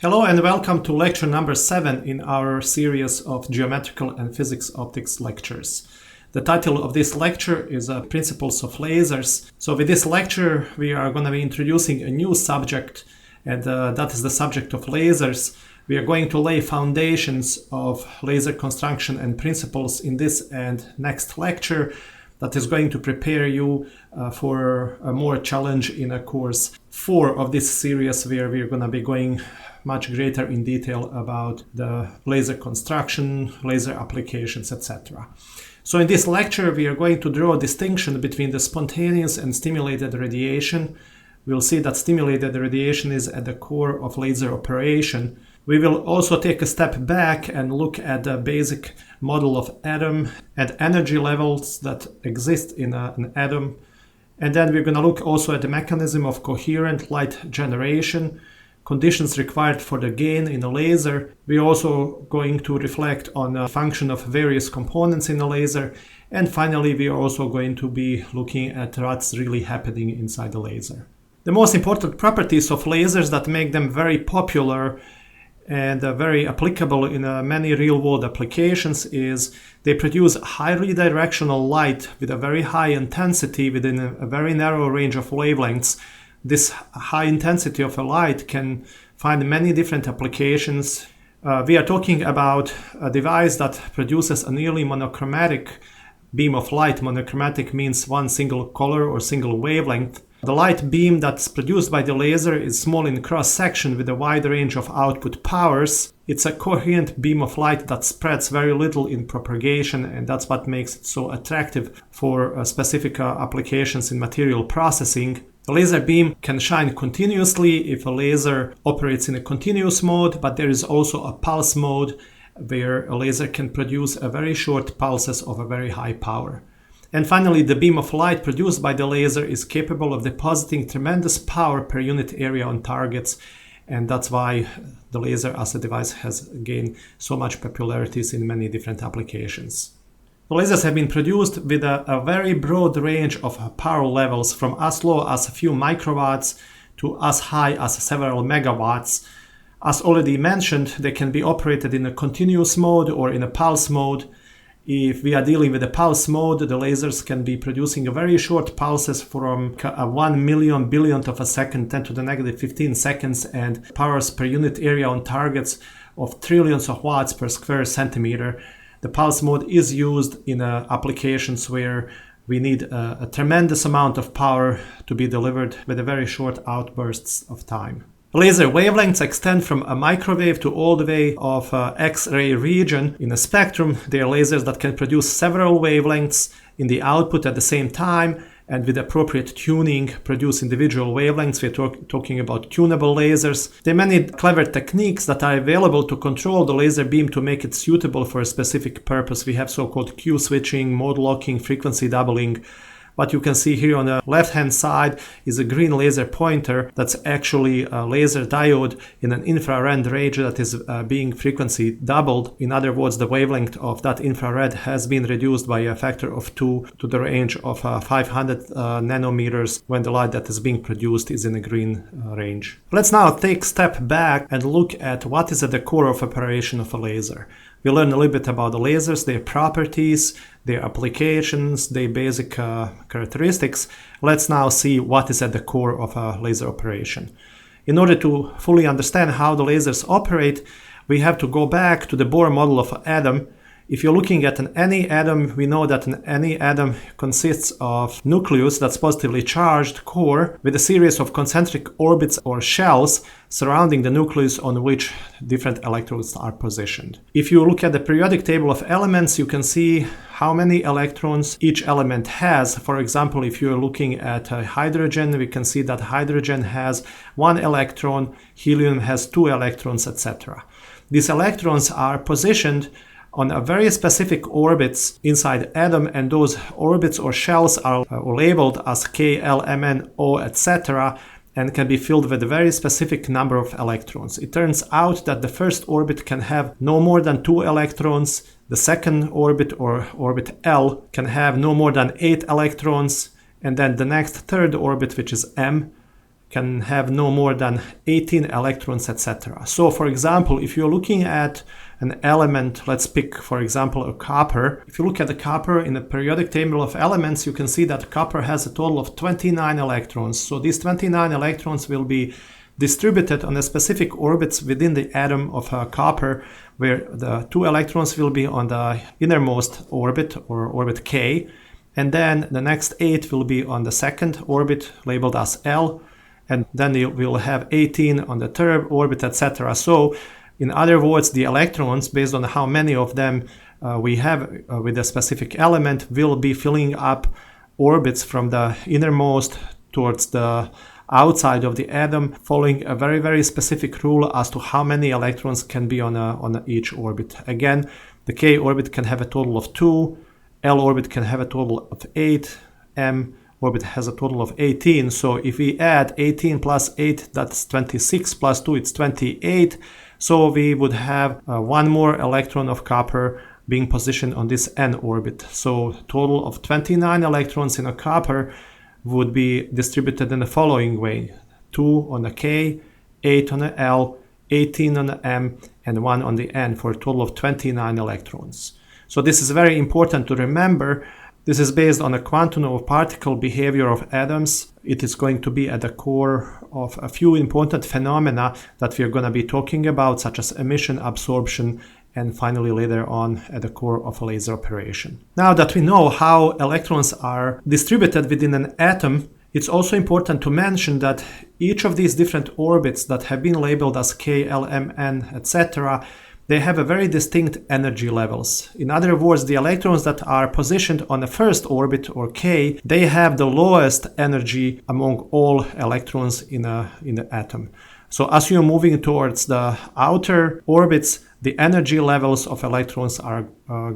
Hello and welcome to lecture number 7 in our series of geometrical and physics optics lectures. The title of this lecture is Principles of Lasers. So with this lecture we are going to be introducing a new subject, and that is the subject of lasers. We are going to lay foundations of laser construction and principles in this and next lecture that is going to prepare you for a more challenge in a course 4 of this series, where we are going to be going much greater in detail about the laser construction, laser applications, etc. So in this lecture we are going to draw a distinction between the spontaneous and stimulated radiation. We'll see that stimulated radiation is at the core of laser operation. We will also take a step back and look at the basic model of atom and energy levels that exist in an atom. And then we're going to look also at the mechanism of coherent light generation, conditions required for the gain in a laser. We're also going to reflect on the function of various components in a laser. And finally, we are also going to be looking at what's really happening inside the laser. The most important properties of lasers that make them very popular and very applicable in many real-world applications is they produce highly directional light with a very high intensity within a very narrow range of wavelengths. This high intensity of a light can find many different applications. We are talking about a device that produces a nearly monochromatic beam of light. Monochromatic means one single color or single wavelength. The light beam that's produced by the laser is small in cross-section with a wide range of output powers. It's a coherent beam of light that spreads very little in propagation, and that's what makes it so attractive for specific applications in material processing. The laser beam can shine continuously if a laser operates in a continuous mode, but there is also a pulse mode where a laser can produce a very short pulses of a very high power. And finally, the beam of light produced by the laser is capable of depositing tremendous power per unit area on targets, and that's why the laser as a device has gained so much popularity in many different applications. The lasers have been produced with a very broad range of power levels, from as low as a few microwatts to as high as several megawatts. As already mentioned, they can be operated in a continuous mode or in a pulse mode. If we are dealing with a pulse mode, the lasers can be producing a very short pulses from a 1 million billionth of a second, 10 to the negative 15 seconds, and powers per unit area on targets of trillions of watts per square centimeter. The pulse mode is used in applications where we need a tremendous amount of power to be delivered with a very short outbursts of time. Laser wavelengths extend from a microwave to all the way of X-ray region. In a spectrum, they are lasers that can produce several wavelengths in the output at the same time, and with appropriate tuning produce individual wavelengths. We're talking about tunable lasers. There are many clever techniques that are available to control the laser beam to make it suitable for a specific purpose. We have so-called Q switching, mode locking, frequency doubling. What you can see here on the left-hand side is a green laser pointer that's actually a laser diode in an infrared range that is being frequency doubled. In other words, the wavelength of that infrared has been reduced by a factor of 2 to the range of 500 nanometers when the light that is being produced is in a green range. Let's now take a step back and look at what is at the core of operation of a laser. We learn a little bit about the lasers, their properties, their applications, their basic characteristics. Let's now see what is at the core of a laser operation. In order to fully understand how the lasers operate, we have to go back to the Bohr model of an atom. If you're looking at any atom, we know that any atom consists of nucleus that's positively charged core with a series of concentric orbits or shells surrounding the nucleus on which different electrons are positioned. If you look at the periodic table of elements, you can see how many electrons each element has. For example, if you're looking at hydrogen, we can see that hydrogen has 1 electron, helium has 2 electrons, etc. These electrons are positioned on a very specific orbits inside atom, and those orbits or shells are labeled as K, L, M, N, O, etc. and can be filled with a very specific number of electrons. It turns out that the first orbit can have no more than 2 electrons, the second orbit or orbit L can have no more than 8 electrons, and then the next third orbit, which is M, can have no more than 18 electrons, etc. So for example, if you're looking at an element, let's pick for example a copper. If you look at the copper in the periodic table of elements, you can see that copper has a total of 29 electrons. So these 29 electrons will be distributed on the specific orbits within the atom of copper, where the 2 electrons will be on the innermost orbit, or orbit K, and then the next 8 will be on the second orbit labeled as L, and then you will have 18 on the third orbit, etc. So in other words, the electrons, based on how many of them we have with a specific element, will be filling up orbits from the innermost towards the outside of the atom, following a very, very specific rule as to how many electrons can be on each orbit. Again, the K orbit can have a total of 2, L orbit can have a total of 8, M orbit has a total of 18. So if we add 18 plus 8, that's 26, plus 2, it's 28. So we would have one more electron of copper being positioned on this N orbit. So total of 29 electrons in a copper would be distributed in the following way: 2 on the K, 8 on the L, 18 on the M, and 1 on the N, for a total of 29 electrons. So this is very important to remember. This is based on a quantum of particle behavior of atoms. It is going to be at the core of a few important phenomena that we are going to be talking about, such as emission, absorption, and finally later on at the core of a laser operation. Now that we know how electrons are distributed within an atom, it's also important to mention that each of these different orbits that have been labeled as K, L, M, N, etc., they have a very distinct energy levels. In other words, the electrons that are positioned on the first orbit, or K, they have the lowest energy among all electrons in the atom. So as you're moving towards the outer orbits, the energy levels of electrons are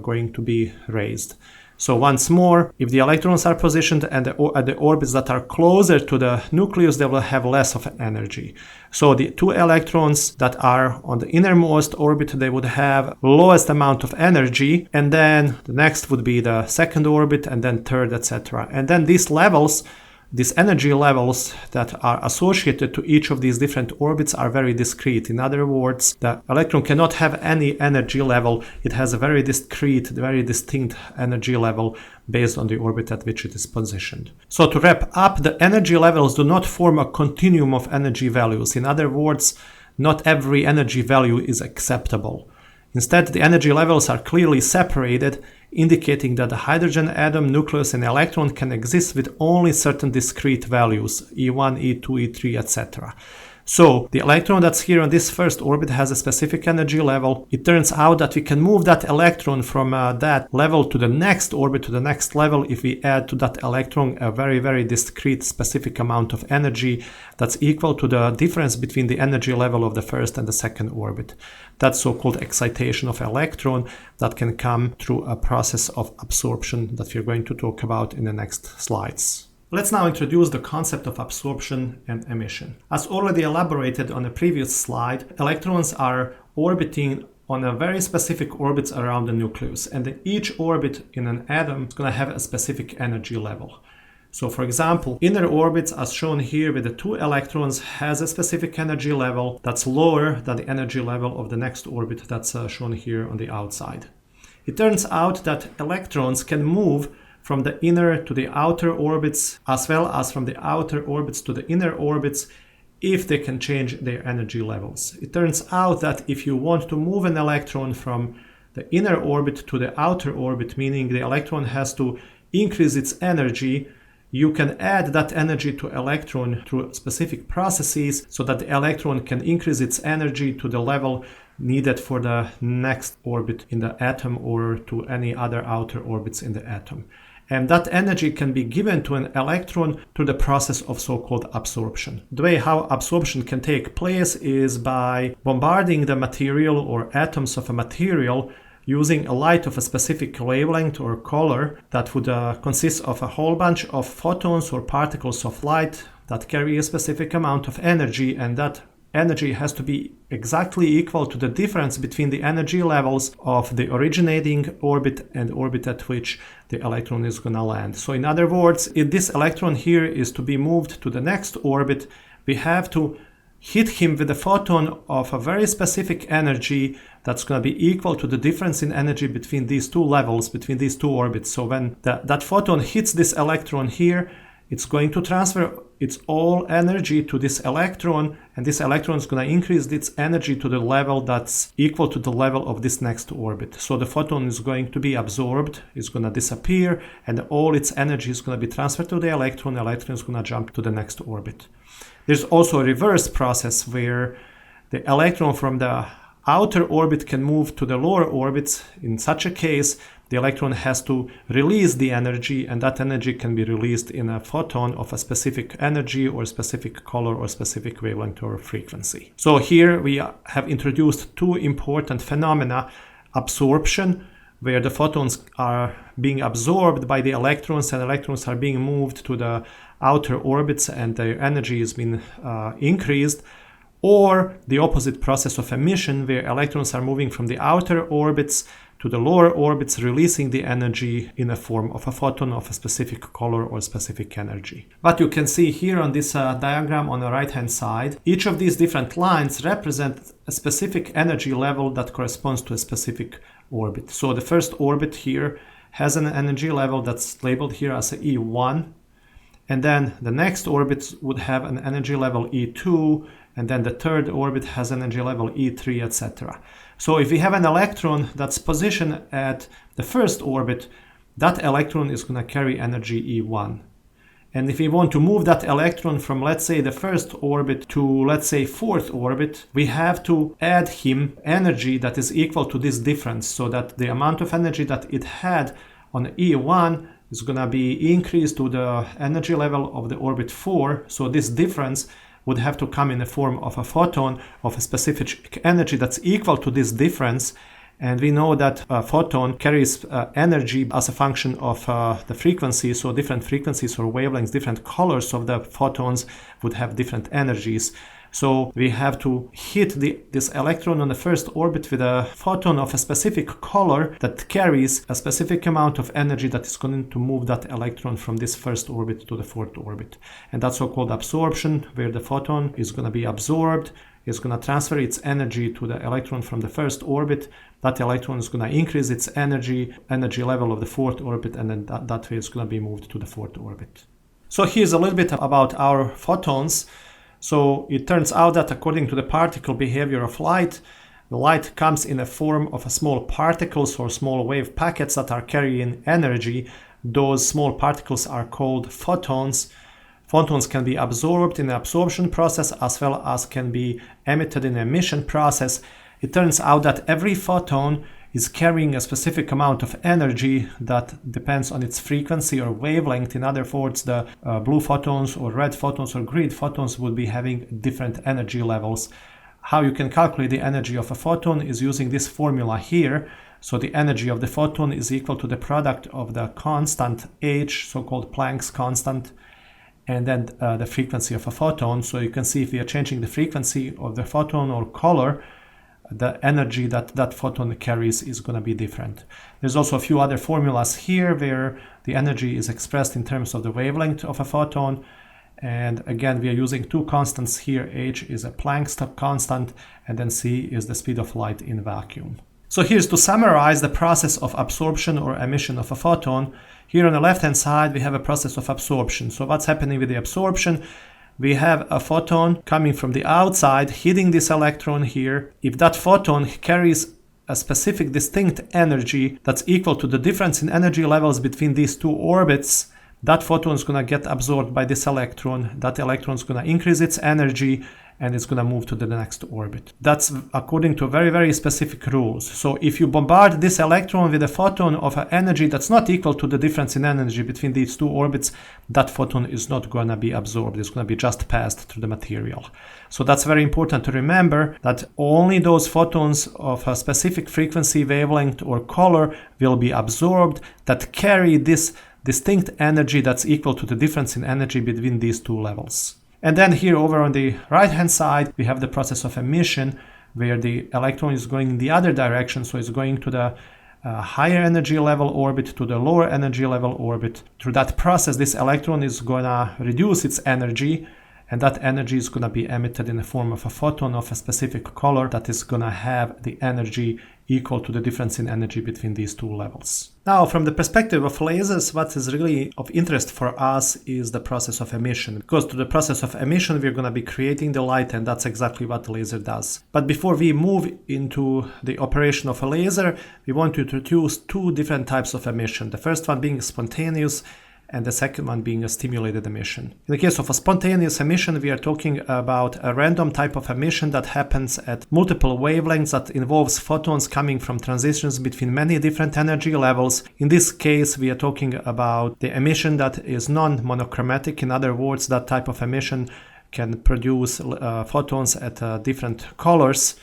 going to be raised. So once more, if the electrons are positioned at the orbits that are closer to the nucleus, they will have less of energy. So the 2 electrons that are on the innermost orbit, they would have lowest amount of energy, and then the next would be the second orbit, and then third, etc. And then these levels, these energy levels that are associated to each of these different orbits are very discrete. In other words, the electron cannot have any energy level. It has a very discrete, very distinct energy level based on the orbit at which it is positioned. So to wrap up, the energy levels do not form a continuum of energy values. In other words, not every energy value is acceptable. Instead, the energy levels are clearly separated, indicating that the hydrogen atom, nucleus, and electron can exist with only certain discrete values, E1, E2, E3, etc. So the electron that's here on this first orbit has a specific energy level. It turns out that we can move that electron from that level to the next orbit, to the next level, if we add to that electron a very, very discrete specific amount of energy that's equal to the difference between the energy level of the first and the second orbit. That's so-called excitation of electron that can come through a process of absorption that we're going to talk about in the next slides. Let's now introduce the concept of absorption and emission. As already elaborated on the previous slide, electrons are orbiting on a very specific orbits around the nucleus, and each orbit in an atom is going to have a specific energy level. So for example, inner orbits, as shown here with the 2 electrons, has a specific energy level that's lower than the energy level of the next orbit that's shown here on the outside. It turns out that electrons can move from the inner to the outer orbits, as well as from the outer orbits to the inner orbits, if they can change their energy levels. It turns out that if you want to move an electron from the inner orbit to the outer orbit, meaning the electron has to increase its energy, you can add that energy to electron through specific processes so that the electron can increase its energy to the level needed for the next orbit in the atom or to any other outer orbits in the atom. And that energy can be given to an electron through the process of so-called absorption. The way how absorption can take place is by bombarding the material or atoms of a material using a light of a specific wavelength or color that would consist of a whole bunch of photons or particles of light that carry a specific amount of energy, and that energy has to be exactly equal to the difference between the energy levels of the originating orbit and orbit at which the electron is going to land. So in other words, if this electron here is to be moved to the next orbit, we have to hit him with a photon of a very specific energy that's going to be equal to the difference in energy between these two levels, between these two orbits. So when that photon hits this electron here, it's going to transfer its all energy to this electron, and this electron is going to increase its energy to the level that's equal to the level of this next orbit. So the photon is going to be absorbed, it's going to disappear, and all its energy is going to be transferred to the electron is going to jump to the next orbit. There's also a reverse process where the electron from the outer orbit can move to the lower orbits. In such a case, the electron has to release the energy, and that energy can be released in a photon of a specific energy or specific color or specific wavelength or frequency. So here we have introduced two important phenomena: absorption, where the photons are being absorbed by the electrons and electrons are being moved to the outer orbits and their energy is being increased, or the opposite process of emission, where electrons are moving from the outer orbits to the lower orbits, releasing the energy in the form of a photon of a specific color or specific energy. What you can see here on this diagram on the right hand side, each of these different lines represent a specific energy level that corresponds to a specific orbit. So the first orbit here has an energy level that's labeled here as a E1, and then the next orbit would have an energy level E2, and then the third orbit has an energy level E3, etc. So if we have an electron that's positioned at the first orbit, that electron is going to carry energy E1. And if we want to move that electron from, let's say, the first orbit to, let's say, fourth orbit, we have to add him energy that is equal to this difference, so that the amount of energy that it had on E1 is going to be increased to the energy level of the orbit 4. So this difference would have to come in the form of a photon of a specific energy that's equal to this difference. And we know that a photon carries energy as a function of the frequency. So different frequencies or wavelengths, different colors of the photons would have different energies. So we have to hit this electron on the first orbit with a photon of a specific color that carries a specific amount of energy that is going to move that electron from this first orbit to the fourth orbit. And that's so-called absorption, where the photon is going to be absorbed, is going to transfer its energy to the electron from the first orbit. That electron is going to increase its energy level of the fourth orbit, and then that way it's going to be moved to the fourth orbit. So here's a little bit about our photons. So it turns out that according to the particle behavior of light, the light comes in the form of small particles or small wave packets that are carrying energy. Those small particles are called photons. Photons can be absorbed in the absorption process as well as can be emitted in the emission process. It turns out that every photon is carrying a specific amount of energy that depends on its frequency or wavelength. In other words, the blue photons or red photons or green photons would be having different energy levels. How you can calculate the energy of a photon is using this formula here. So the energy of the photon is equal to the product of the constant h, so-called Planck's constant, and then the frequency of a photon. So you can see if we are changing the frequency of the photon or color, the energy that photon carries is going to be different. There's also a few other formulas here where the energy is expressed in terms of the wavelength of a photon. And again, we are using two constants here. H is a Planck's constant, and then C is the speed of light in vacuum. So here's to summarize the process of absorption or emission of a photon. Here on the left-hand side, we have a process of absorption. So what's happening with the absorption? We have a photon coming from the outside, hitting this electron here. If that photon carries a specific distinct energy that's equal to the difference in energy levels between these two orbits, that photon is going to get absorbed by this electron. That electron is going to increase its energy and it's going to move to the next orbit. That's according to very, very specific rules. So if you bombard this electron with a photon of an energy that's not equal to the difference in energy between these two orbits, that photon is not going to be absorbed. It's going to be just passed through the material. So that's very important to remember, that only those photons of a specific frequency, wavelength, or color will be absorbed that carry this distinct energy that's equal to the difference in energy between these two levels. And then here over on the right hand side, we have the process of emission, where the electron is going in the other direction. So it's going to the higher energy level orbit, to the lower energy level orbit. Through that process, this electron is going to reduce its energy, and that energy is going to be emitted in the form of a photon of a specific color that is going to have the energy equal to the difference in energy between these two levels. Now, from the perspective of lasers, what is really of interest for us is the process of emission. Because to the process of emission, we're going to be creating the light, and that's exactly what the laser does. But before we move into the operation of a laser, we want to introduce two different types of emission. The first one being spontaneous, and the second one being a stimulated emission. In the case of a spontaneous emission, we are talking about a random type of emission that happens at multiple wavelengths that involves photons coming from transitions between many different energy levels. In this case, we are talking about the emission that is non-monochromatic. In other words, that type of emission can produce photons at different colors.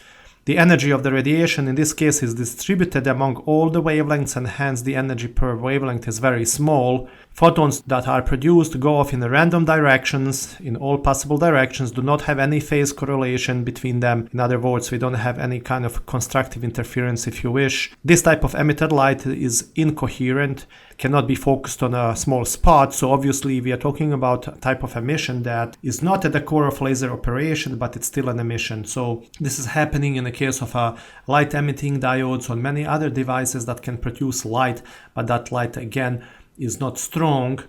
The energy of the radiation in this case is distributed among all the wavelengths, and hence the energy per wavelength is very small. Photons that are produced go off in random directions, in all possible directions, do not have any phase correlation between them. In other words, we don't have any kind of constructive interference, if you wish. This type of emitted light is incoherent, cannot be focused on a small spot, so obviously we are talking about a type of emission that is not at the core of laser operation, but it's still an emission. So this is happening in the case of light emitting diodes or many other devices that can produce light, but that light again is not strong,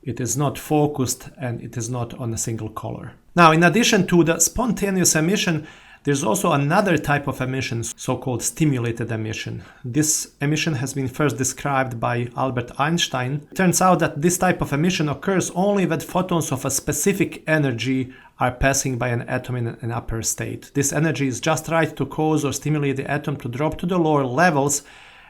it is not focused, and it is not on a single color. Now, in addition to the spontaneous emission, there's also another type of emission, so-called stimulated emission. This emission has been first described by Albert Einstein. It turns out that this type of emission occurs only when photons of a specific energy are passing by an atom in an upper state. This energy is just right to cause or stimulate the atom to drop to the lower levels,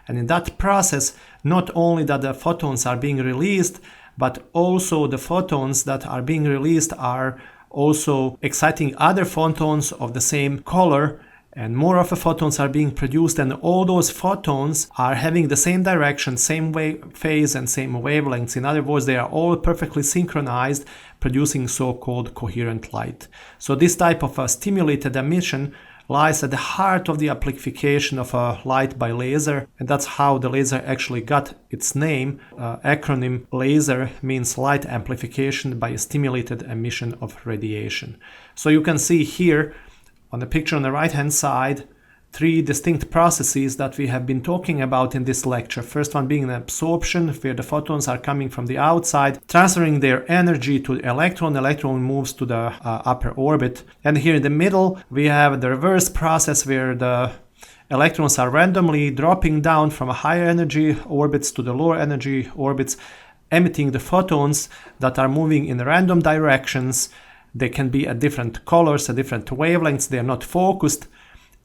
and in that process, not only that the photons are being released, but also the photons that are being released are also exciting other photons of the same color, and more of the photons are being produced, and all those photons are having the same direction, same phase, and same wavelengths. In other words, they are all perfectly synchronized, producing so-called coherent light. So this type of stimulated emission lies at the heart of the amplification of a light by laser, and that's how the laser actually got its name. Acronym LASER means light amplification by a stimulated emission of radiation. So you can see here on the picture on the right hand side three distinct processes that we have been talking about in this lecture. First one being an absorption, where the photons are coming from the outside, transferring their energy to the electron. The electron moves to the upper orbit. And here in the middle, we have the reverse process, where the electrons are randomly dropping down from higher energy orbits to the lower energy orbits, emitting the photons that are moving in random directions. They can be at different colors, at different wavelengths. They are not focused.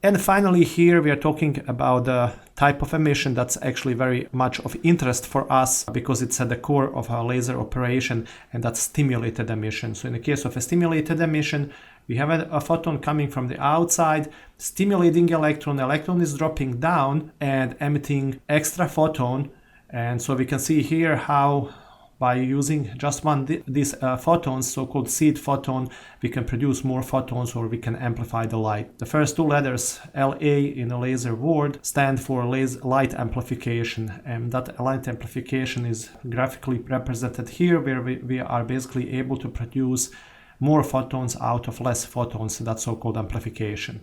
And finally, here we are talking about the type of emission that's actually very much of interest for us because it's at the core of our laser operation, and that's stimulated emission. So in the case of a stimulated emission, we have a photon coming from the outside, stimulating electron. The electron is dropping down and emitting extra photon. And so we can see here how by using just one these photons, so-called seed photon, we can produce more photons, or we can amplify the light. The first two letters, LA in the laser word, stand for light amplification, and that light amplification is graphically represented here, where we are basically able to produce more photons out of less photons. That's so-called amplification.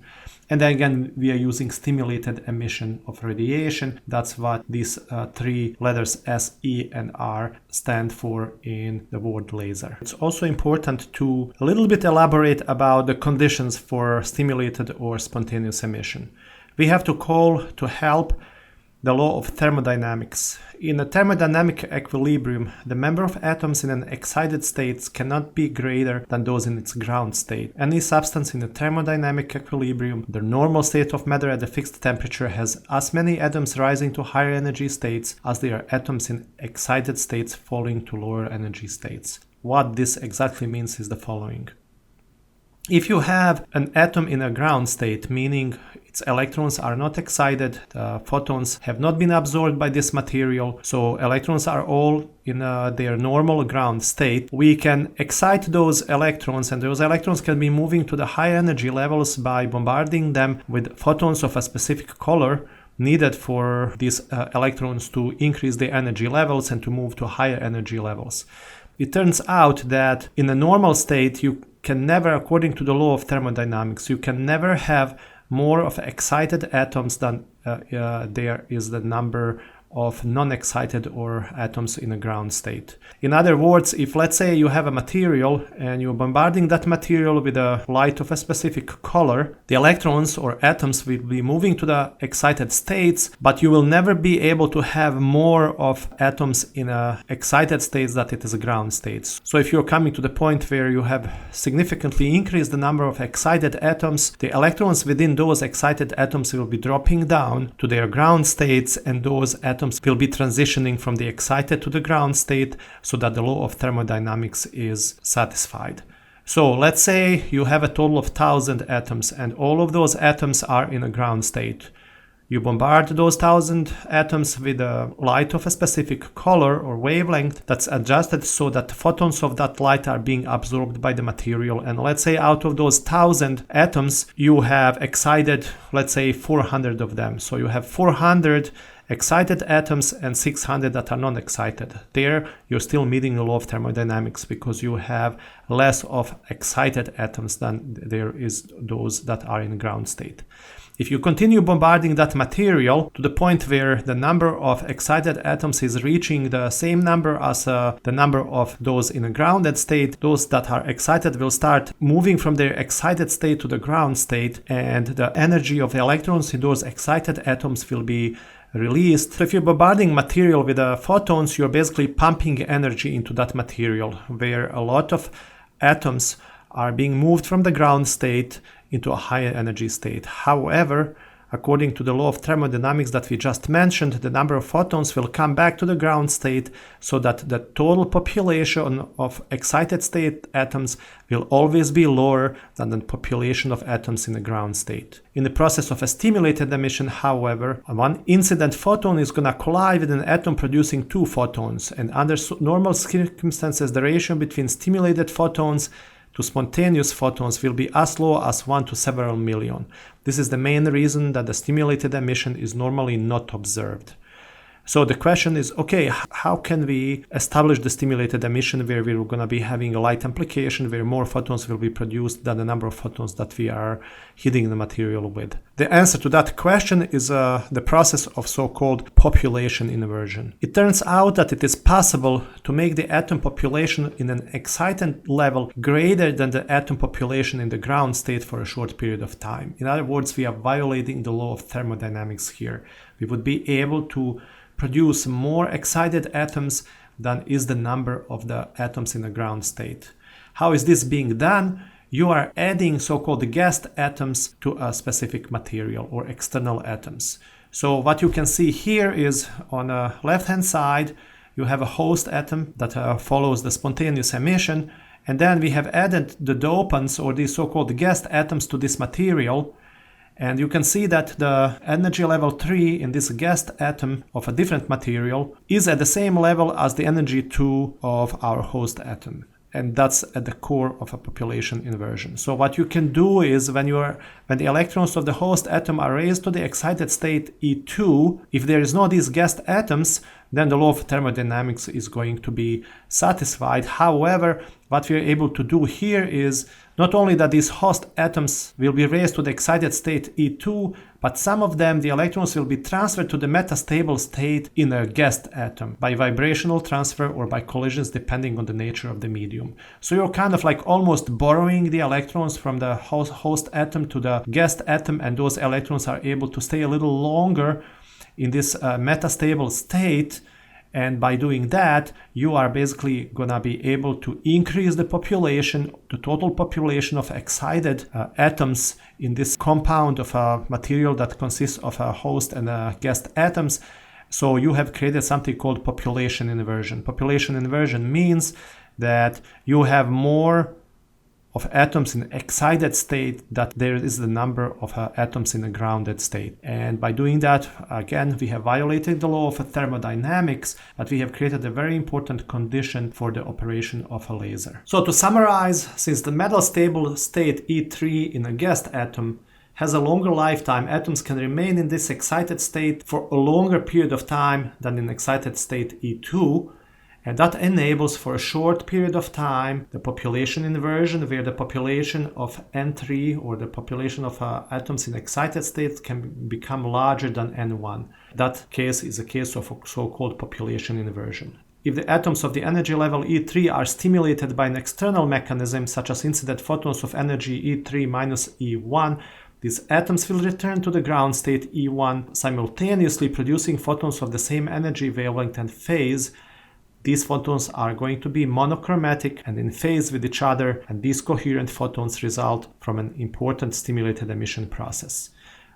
And then again, we are using stimulated emission of radiation. That's what these three letters S, E, and R stand for in the word laser. It's also important to a little bit elaborate about the conditions for stimulated or spontaneous emission. We have to call to help the law of thermodynamics. In a thermodynamic equilibrium, the number of atoms in an excited state cannot be greater than those in its ground state. Any substance in a thermodynamic equilibrium, the normal state of matter at a fixed temperature, has as many atoms rising to higher energy states as there are atoms in excited states falling to lower energy states. What this exactly means is the following. If you have an atom in a ground state, meaning its electrons are not excited, the photons have not been absorbed by this material, so electrons are all in their normal ground state, we can excite those electrons, and those electrons can be moving to the high energy levels by bombarding them with photons of a specific color needed for these electrons to increase their energy levels and to move to higher energy levels. It turns out that in a normal state, you can never, according to the law of thermodynamics, you can never have more of excited atoms than there is the number of non-excited or atoms in a ground state. In other words, if let's say you have a material and you're bombarding that material with a light of a specific color, the electrons or atoms will be moving to the excited states, but you will never be able to have more of atoms in a excited states than it is a ground states. So if you're coming to the point where you have significantly increased the number of excited atoms, the electrons within those excited atoms will be dropping down to their ground states, and those atoms will be transitioning from the excited to the ground state so that the law of thermodynamics is satisfied. So let's say you have a total of 1,000 atoms and all of those atoms are in a ground state. You bombard those 1,000 atoms with a light of a specific color or wavelength that's adjusted so that photons of that light are being absorbed by the material. And let's say out of those 1,000 atoms, you have excited, let's say 400 of them. So you have 400 excited atoms and 600 that are non-excited. There, you're still meeting the law of thermodynamics because you have less of excited atoms than there is those that are in ground state. If you continue bombarding that material to the point where the number of excited atoms is reaching the same number as the number of those in a grounded state, those that are excited will start moving from their excited state to the ground state, and the energy of the electrons in those excited atoms will be released. So if you're bombarding material with photons, you're basically pumping energy into that material, where a lot of atoms are being moved from the ground state into a higher energy state. However, according to the law of thermodynamics that we just mentioned, the number of photons will come back to the ground state so that the total population of excited state atoms will always be lower than the population of atoms in the ground state. In the process of a stimulated emission, however, one incident photon is going to collide with an atom producing two photons, and under normal circumstances, the ratio between stimulated photons to spontaneous photons will be as low as 1 to several million. This is the main reason that the stimulated emission is normally not observed. So the question is, okay, how can we establish the stimulated emission where we're going to be having a light amplification where more photons will be produced than the number of photons that we are hitting the material with? The answer to that question is the process of so-called population inversion. It turns out that it is possible to make the atom population in an excitant level greater than the atom population in the ground state for a short period of time. In other words, we are violating the law of thermodynamics here. We would be able to produce more excited atoms than is the number of the atoms in the ground state. How is this being done? You are adding so-called guest atoms to a specific material or external atoms. So what you can see here is on the left-hand side, you have a host atom that follows the spontaneous emission, and then we have added the dopants or these so-called guest atoms to this material. And you can see that the energy level 3 in this guest atom of a different material is at the same level as the energy 2 of our host atom. And that's at the core of a population inversion. So what you can do is when the electrons of the host atom are raised to the excited state E2, if there is no these guest atoms, then the law of thermodynamics is going to be satisfied. However, what we are able to do here is not only that these host atoms will be raised to the excited state E2, but some of them, the electrons will be transferred to the metastable state in a guest atom by vibrational transfer or by collisions depending on the nature of the medium. So you're kind of like almost borrowing the electrons from the host atom to the guest atom, and those electrons are able to stay a little longer in this metastable state. And by doing that, you are basically going to be able to increase the population, the total population of excited atoms in this compound of a material that consists of a host and a guest atoms. So you have created something called population inversion. Population inversion means that you have more of atoms in excited state that there is the number of atoms in a grounded state. And by doing that, again, we have violated the law of thermodynamics, but we have created a very important condition for the operation of a laser. So to summarize, since the metastable state E3 in a guest atom has a longer lifetime, atoms can remain in this excited state for a longer period of time than in excited state E2. And that enables for a short period of time the population inversion, where the population of N3 or the population of atoms in excited state can become larger than N1. That case is a case of a so-called population inversion. If the atoms of the energy level E3 are stimulated by an external mechanism, such as incident photons of energy E3 minus E1, these atoms will return to the ground state E1, simultaneously producing photons of the same energy, wavelength, and phase. These photons are going to be monochromatic and in phase with each other, and these coherent photons result from an important stimulated emission process.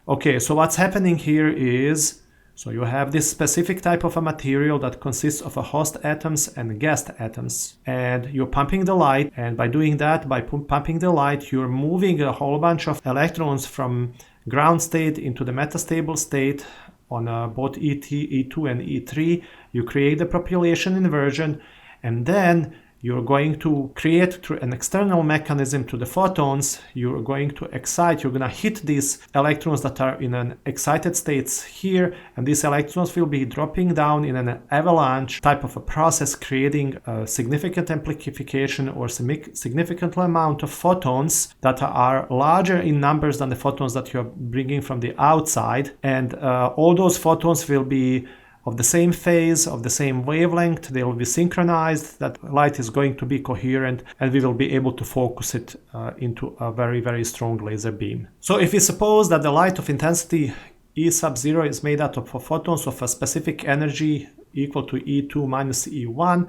Okay, so what's happening here is, so you have this specific type of a material that consists of a host atoms and guest atoms, and you're pumping the light, and by doing that, by pumping the light, you're moving a whole bunch of electrons from ground state into the metastable state on both E2 and E3. You create the population inversion, and then you're going to create through an external mechanism to the photons, you're going to excite, you're going to hit these electrons that are in an excited states here, and these electrons will be dropping down in an avalanche type of a process, creating a significant amplification or significant amount of photons that are larger in numbers than the photons that you're bringing from the outside. And all those photons will be of the same phase, of the same wavelength, they will be synchronized, that light is going to be coherent, and we will be able to focus it into a very, very strong laser beam. So if we suppose that the light of intensity E sub 0 is made out of photons of a specific energy equal to E2 minus E1,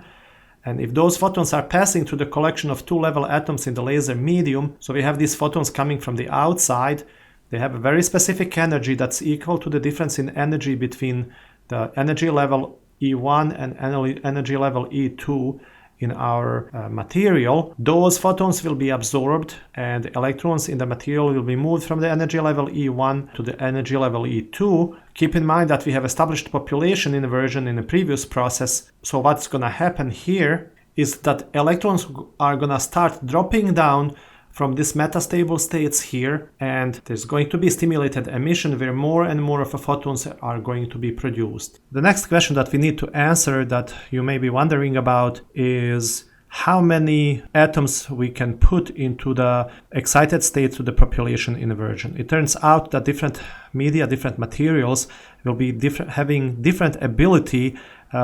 and if those photons are passing through the collection of two level atoms in the laser medium, so we have these photons coming from the outside, they have a very specific energy that's equal to the difference in energy between the energy level E1 and energy level E2 in our material. Those photons will be absorbed, and electrons in the material will be moved from the energy level E1 to the energy level E2. Keep in mind that we have established population inversion in the previous process. So what's going to happen here is that electrons are going to start dropping down from this metastable states here, and there's going to be stimulated emission where more and more of the photons are going to be produced. The next question that we need to answer, that you may be wondering about, is how many atoms we can put into the excited state to the population inversion. It turns out that different media, different materials will be having different ability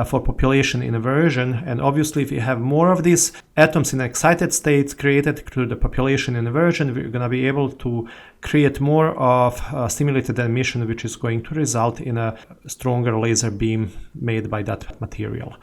for population inversion, and obviously if you have more of these atoms in excited states created through the population inversion, we're going to be able to create more of stimulated emission, which is going to result in a stronger laser beam made by that material.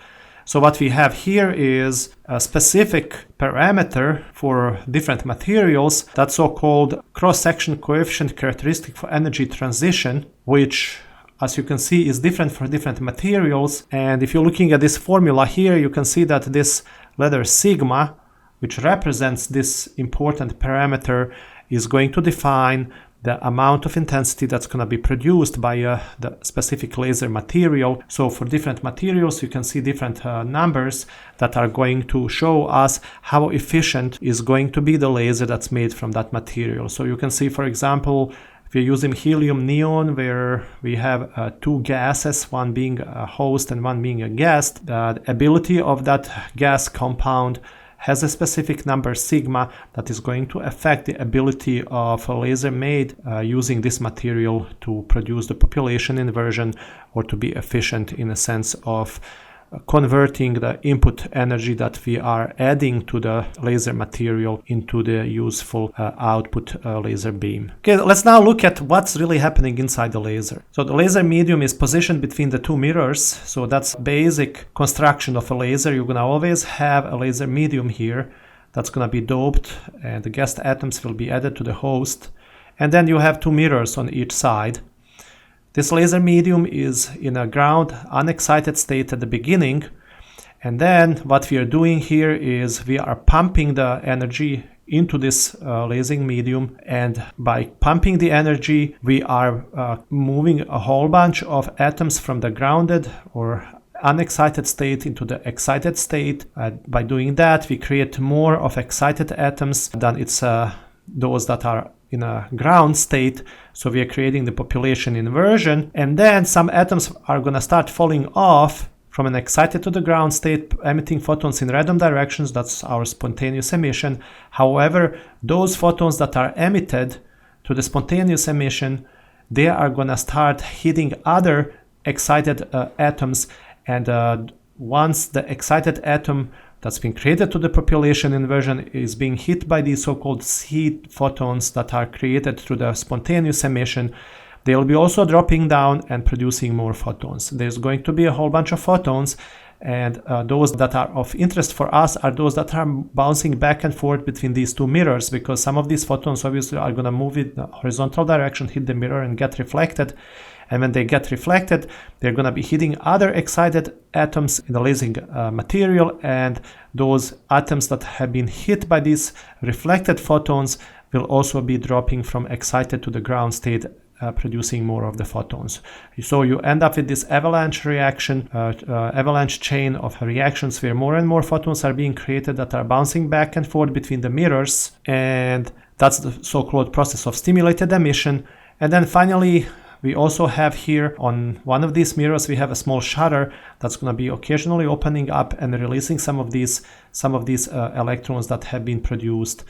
So what we have here is a specific parameter for different materials, that so-called cross-section coefficient characteristic for energy transition, which, as you can see, is different for different materials. And if you're looking at this formula here, you can see that this letter sigma, which represents this important parameter, is going to define the amount of intensity that's going to be produced by the specific laser material. So for different materials, you can see different numbers that are going to show us how efficient is going to be the laser that's made from that material. So you can see, for example, if you're using helium neon, where we have two gases, one being a host and one being a guest, the ability of that gas compound has a specific number sigma that is going to affect the ability of a laser made using this material to produce the population inversion, or to be efficient in a sense of converting the input energy that we are adding to the laser material into the useful output laser beam. Okay, let's now look at what's really happening inside the laser. So the laser medium is positioned between the two mirrors. So that's basic construction of a laser. You're going to always have a laser medium here that's going to be doped, and the guest atoms will be added to the host. And then you have two mirrors on each side. This laser medium is in a ground unexcited state at the beginning, and then what we are doing here is we are pumping the energy into this lasing medium, and by pumping the energy we are moving a whole bunch of atoms from the grounded or unexcited state into the excited state. By doing that, we create more of excited atoms than it's those that are in a ground state. So we are creating the population inversion, and then some atoms are going to start falling off from an excited to the ground state emitting photons in random directions. That's our spontaneous emission. However, those photons that are emitted to the spontaneous emission, they are going to start hitting other excited atoms, and once the excited atom that's been created to the population inversion is being hit by these so-called seed photons that are created through the spontaneous emission, they'll be also dropping down and producing more photons. There's going to be a whole bunch of photons, and those that are of interest for us are those that are bouncing back and forth between these two mirrors, because some of these photons obviously are going to move in the horizontal direction, hit the mirror and get reflected. And when they get reflected, they're going to be hitting other excited atoms in the lasing material, and those atoms that have been hit by these reflected photons will also be dropping from excited to the ground state, producing more of the photons. So you end up with this avalanche reaction, avalanche chain of reactions where more and more photons are being created that are bouncing back and forth between the mirrors, and that's the so-called process of stimulated emission. And then finally, we also have here on one of these mirrors, we have a small shutter that's going to be occasionally opening up and releasing some of these electrons that have been produced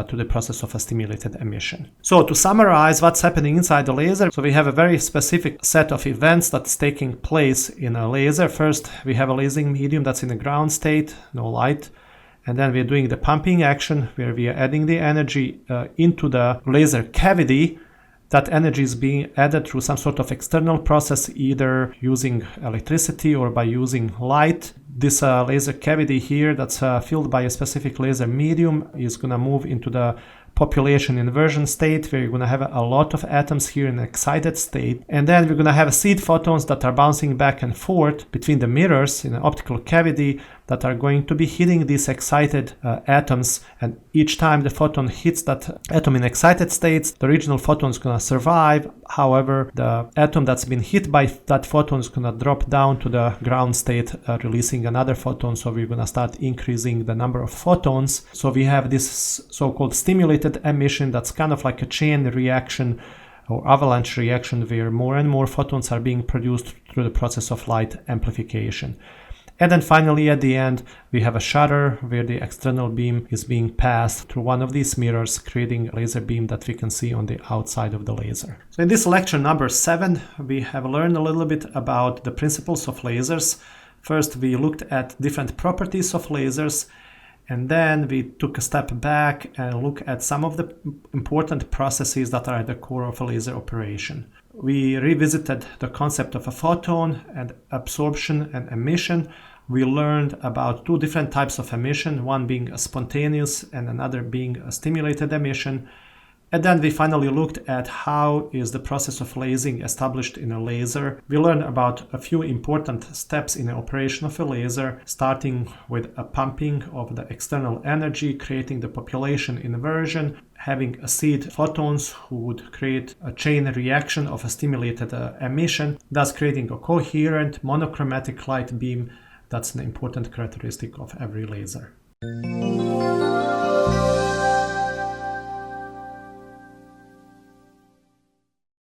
to the process of a stimulated emission. So to summarize what's happening inside the laser, so we have a very specific set of events that's taking place in a laser. First, we have a lasing medium that's in the ground state, no light. And then we're doing the pumping action where we are adding the energy into the laser cavity. That energy is being added through some sort of external process, either using electricity or by using light. This laser cavity here that's filled by a specific laser medium is going to move into the population inversion state, where you're going to have a lot of atoms here in an excited state. And then we're going to have seed photons that are bouncing back and forth between the mirrors in an optical cavity that are going to be hitting these excited atoms. And each time the photon hits that atom in excited states, the original photon is going to survive. However, the atom that's been hit by that photon is going to drop down to the ground state, releasing another photon. So we're going to start increasing the number of photons. So we have this so-called stimulated emission that's kind of like a chain reaction or avalanche reaction, where more and more photons are being produced through the process of light amplification. And then finally at the end, we have a shutter where the external beam is being passed through one of these mirrors, creating a laser beam that we can see on the outside of the laser. So in this lecture number 7, we have learned a little bit about the principles of lasers. First, we looked at different properties of lasers, and then we took a step back and looked at some of the important processes that are at the core of a laser operation. We revisited the concept of a photon and absorption and emission. We learned about two different types of emission, one being a spontaneous and another being a stimulated emission. And then we finally looked at how is the process of lasing established in a laser. We learned about a few important steps in the operation of a laser, starting with a pumping of the external energy, creating the population inversion, having a seed photons who would create a chain reaction of a stimulated emission, thus creating a coherent monochromatic light beam. That's an important characteristic of every laser.